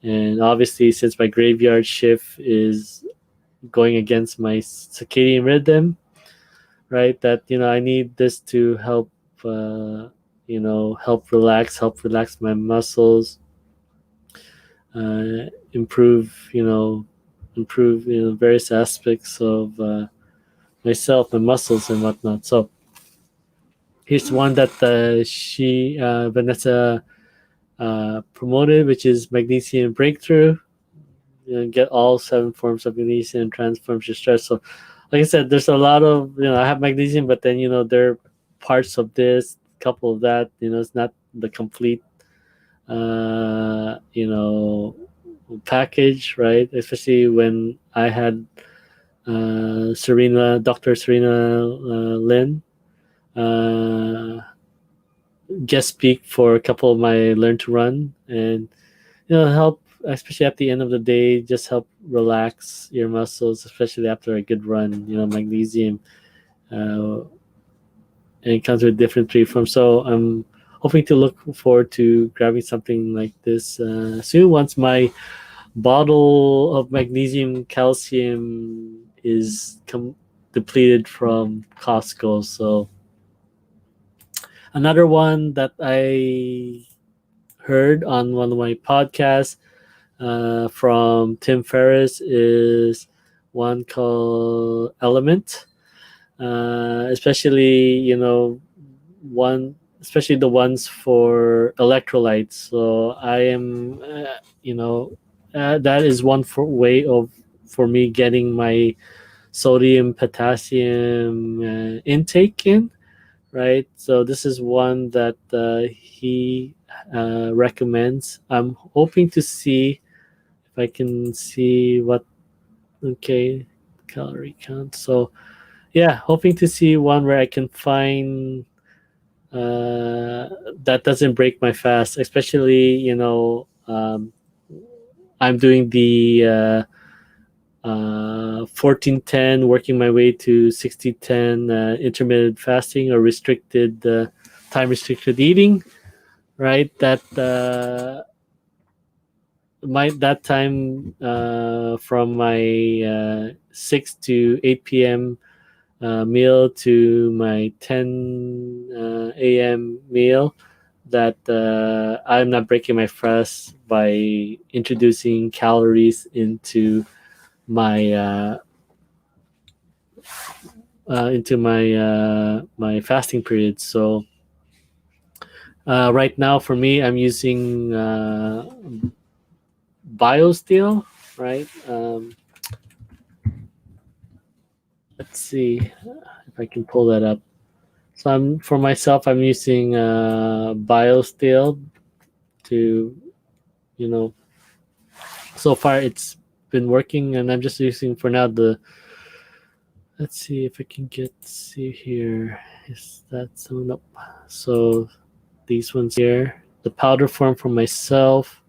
and obviously, since my graveyard shift is going against my circadian rhythm, right? That I need this to help, help relax my muscles, improve, various aspects of myself, my muscles, and whatnot. So here's one that Vanessa promoted, which is magnesium breakthrough. Get all 7 forms of magnesium transforms your stress. So, like I said, there's a lot of I have magnesium, but then there are parts of this, couple of that. It's not the complete package, right? Especially when I had Dr. Serena Lynn, uh, guest speak for a couple of my Learn to Run, and help, especially at the end of the day, just help relax your muscles, especially after a good run. Magnesium, uh, and it comes with different tree forms. So I'm hoping to look forward to grabbing something like this soon, once my bottle of magnesium calcium is depleted from Costco. So another one that I heard on one of my podcasts from Tim Ferriss is one called Element, especially one especially the ones for electrolytes. So I am, that is one way of for me getting my sodium potassium intake in, right? So this is one that he recommends. I'm hoping to see if I can see what, okay, calorie count. So yeah, hoping to see one where I can find that doesn't break my fast, especially I'm doing the 14-10, working my way to 60-10 intermittent fasting, or restricted time restricted eating, right? That that time from my 6 to 8 p.m. Meal to my 10 a.m. meal, that I'm not breaking my fast by introducing calories into my fasting period. So right now for me, I'm using BioSteel, right? Let's see if I can pull that up. So for myself, I'm using BioSteel to, you know, so far it's been working, and I'm just using for now the. Let's see if I can see here. Is that so? Nope. So these ones here, the powder form for myself,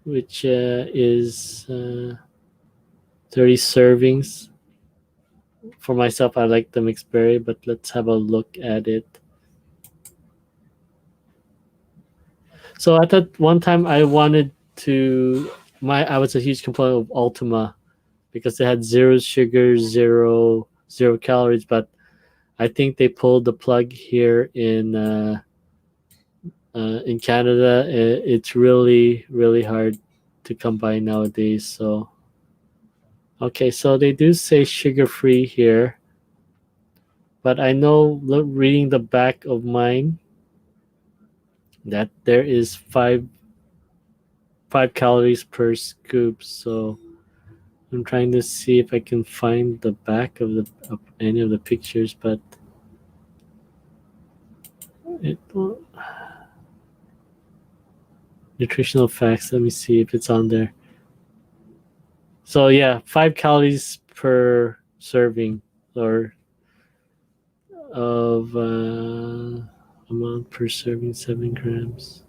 which is 30 servings. For myself, I like the mixed berry, but let's have a look at it. So at that one time, I wanted to. I was a huge component of Ultima because they had zero sugar, zero calories. But I think they pulled the plug here in Canada. It's really hard to come by nowadays. So okay, so they do say sugar free here, but I know reading the back of mine that there is five calories per scoop. So I'm trying to see if I can find the back of any of the pictures, but it nutritional facts. Let me see if it's on there. So yeah, 5 calories per serving, or of amount per serving, 7 grams.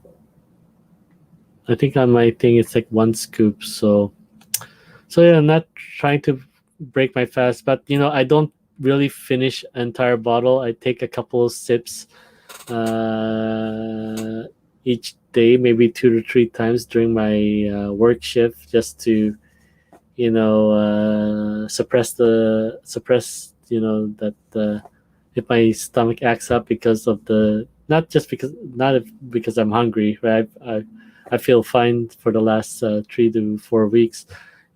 I think on my thing it's like one scoop. So yeah, I'm not trying to break my fast, but I don't really finish an entire bottle. I take a couple of sips uh, each day, maybe 2 to 3 times during my work shift, just to suppress that if my stomach acts up because of the not just because not if, because I'm hungry, right? I feel fine for the last 3 to 4 weeks.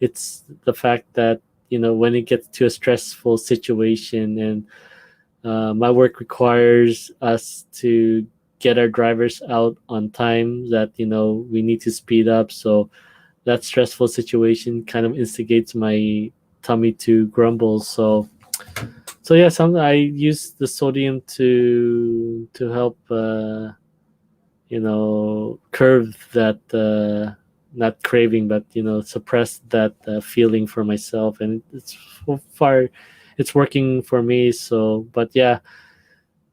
It's the fact that when it gets to a stressful situation, and my work requires us to get our drivers out on time, that we need to speed up. So that stressful situation kind of instigates my tummy to grumble. So yeah, some I use the sodium to help curve that not craving, but suppress that feeling for myself, and it's so far it's working for me. So, but yeah,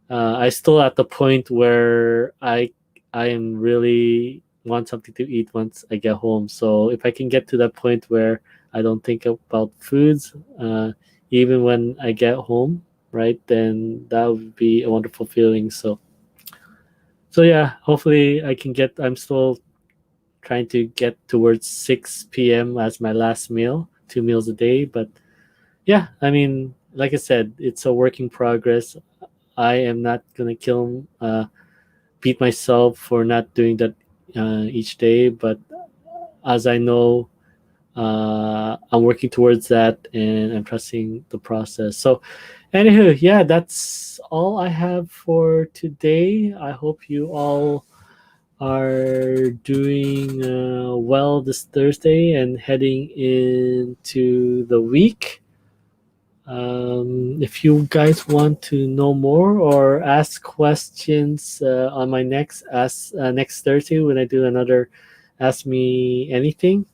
I still at the point where I am really want something to eat once I get home. So if I can get to that point where I don't think about foods, even when I get home, right, then that would be a wonderful feeling. So yeah, hopefully I can get. I'm still trying to get towards 6 p.m. as my last meal, 2 meals a day. But yeah, I mean, like I said, it's a work in progress. I am not gonna beat myself for not doing that each day, but as I know, I'm working towards that, and I'm trusting the process. So, anywho, yeah, that's all I have for today. I hope you all are doing well this Thursday and heading into the week. If you guys want to know more or ask questions on my next Thursday when I do another Ask Me Anything,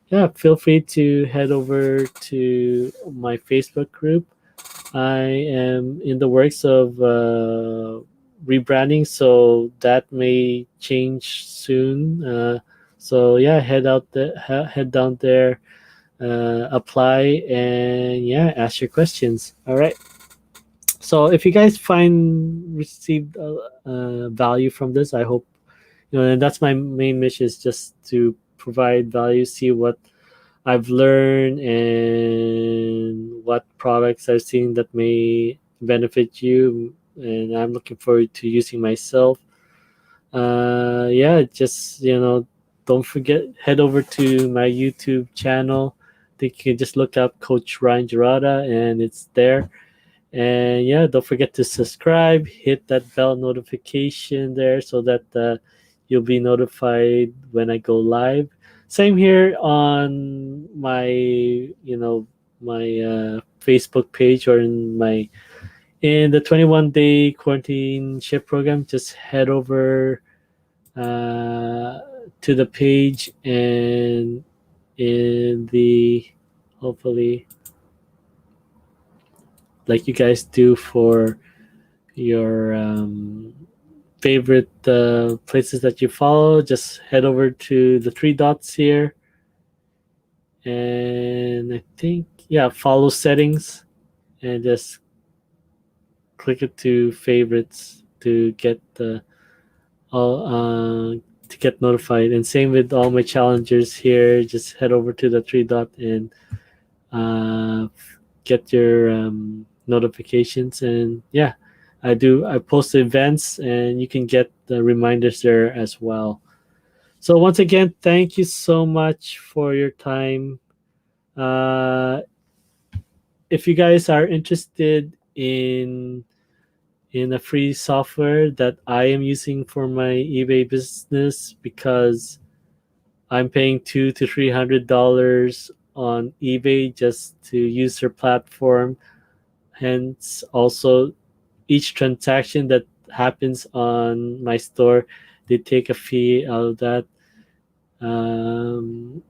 yeah, feel free to head over to my Facebook group. I am in the works of rebranding, so that may change soon. So yeah, head down there, apply, and yeah, ask your questions. All right. So if you guys find received value from this, I hope and that's my main mission, is just to provide value, see what I've learned and what products I've seen that may benefit you, and I'm looking forward to using myself. Yeah, just don't forget, head over to my YouTube channel. I think you can just look up Coach Ryan Jarata, and it's there. And yeah, don't forget to subscribe, hit that bell notification there, so that you'll be notified when I go live. Same here on my, my Facebook page, or in the 21-day quarantine shift program. Just head over uh, to the page, and in the hopefully like you guys do for your favorite places that you follow, just head over to the 3 dots here, and I think, yeah, follow settings, and just click it to favorites all to get notified. And same with all my challengers here, just head over to the 3 dot and uh, get your notifications. And yeah, I post events, and you can get the reminders there as well. So once again, thank you so much for your time. uh, if you guys are interested in a free software that I am using for my eBay business, because I'm paying $200 to $300 on eBay just to use their platform. Hence, also each transaction that happens on my store, they take a fee out of that. Um,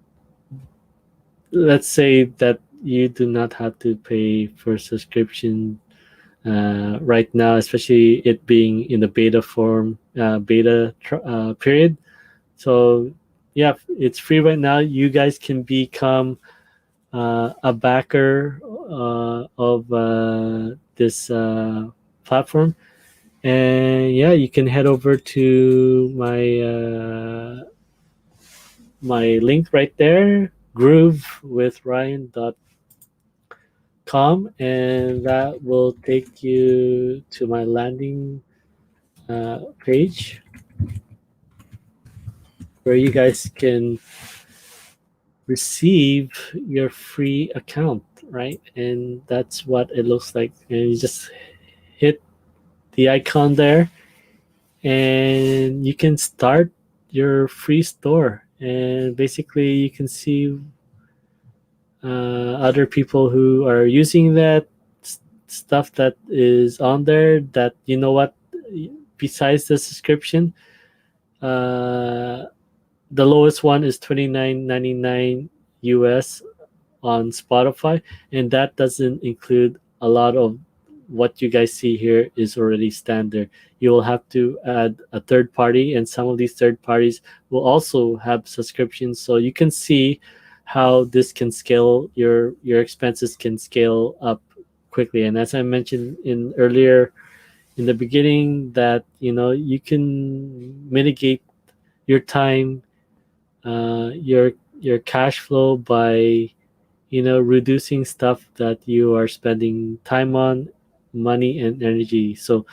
let's say that you do not have to pay for subscription right now, especially it being in the beta period. So yeah, it's free right now. You guys can become a backer of this platform, and yeah, you can head over to my link right there, groovewithryan.com, and that will take you to my landing page where you guys can receive your free account, right? And that's what it looks like. And you just hit the icon there, and you can start your free store. And basically, you can see other people who are using that stuff that is on there. That, you know what, besides the subscription, uh, the lowest one is 29.99 US on Spotify, and that doesn't include a lot of what you guys see here is already standard. You will have to add a third party, and some of these third parties will also have subscriptions. So you can see how this can scale your expenses can scale up quickly. And as I mentioned in earlier in the beginning, that you can mitigate your time, your cash flow by reducing stuff that you are spending time on, money and energy. So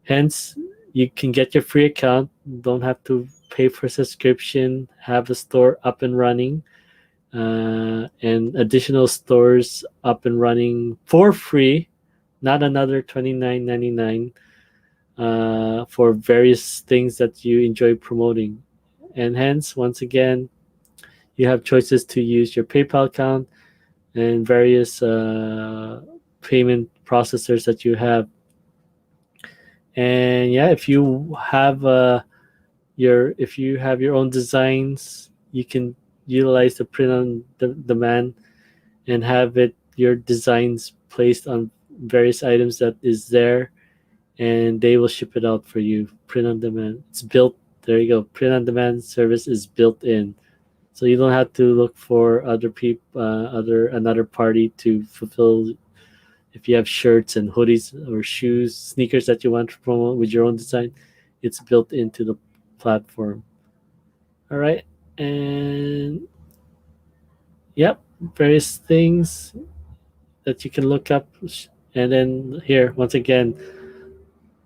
hence you can get your free account, don't have to pay for subscription, have a store up and running, and additional stores up and running for free, not another 29.99 for various things that you enjoy promoting. And hence, once again, you have choices to use your PayPal account and various payment processors that you have. And yeah, if you have your own designs, you can utilize the print on demand and have it your designs placed on various items that is there, and they will ship it out for you. Print on demand. It's built. There you go. Print on demand service is built in, so you don't have to look for other people, other another party to fulfill. If you have shirts and hoodies or shoes, sneakers that you want to promote with your own design, it's built into the platform. All right, and yep, various things that you can look up, and then here once again,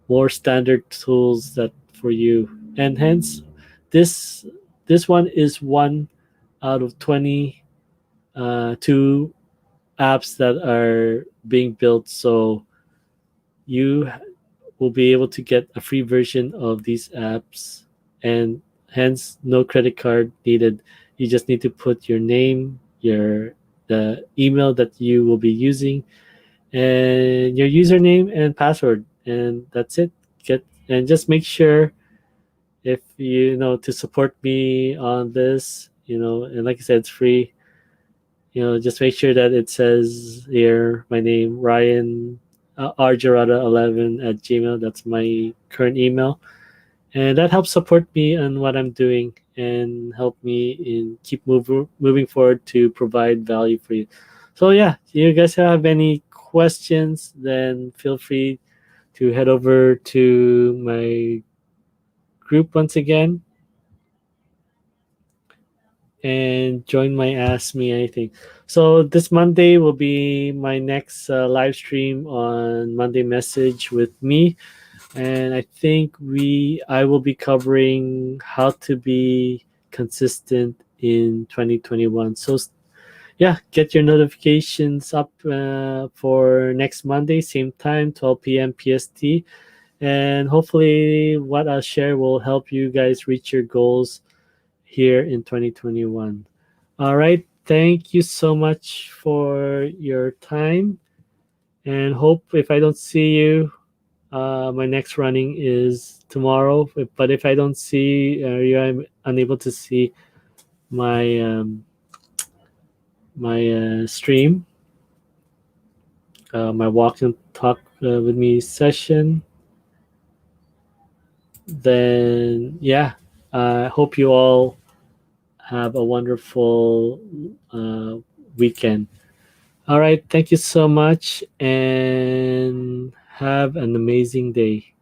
more standard tools that for you, and hence this this one is one out of 20 two apps that are being built. So you will be able to get a free version of these apps, and hence no credit card needed. You just need to put your name, the email that you will be using, and your username and password, and that's it. Get and just make sure, if to support me on this, and like I said, it's free. Just make sure that it says here my name, Ryan, rjarata11 at gmail. That's my current email. And that helps support me on what I'm doing and help me in keep moving forward to provide value for you. So yeah, you guys have any questions, then feel free to head over to my group once again and join my Ask Me Anything. So this Monday will be my next live stream on Monday Message with me, and I think I will be covering how to be consistent in 2021. So yeah, get your notifications up for next Monday, same time, 12 p.m. PST, and hopefully what I'll share will help you guys reach your goals here in 2021. All right. Thank you so much for your time, and hope if I don't see you, my next running is tomorrow. But if I don't see you're unable to see my stream, my walk and talk with me session, then yeah, I hope you all have a wonderful weekend. All right. Thank you so much and have an amazing day.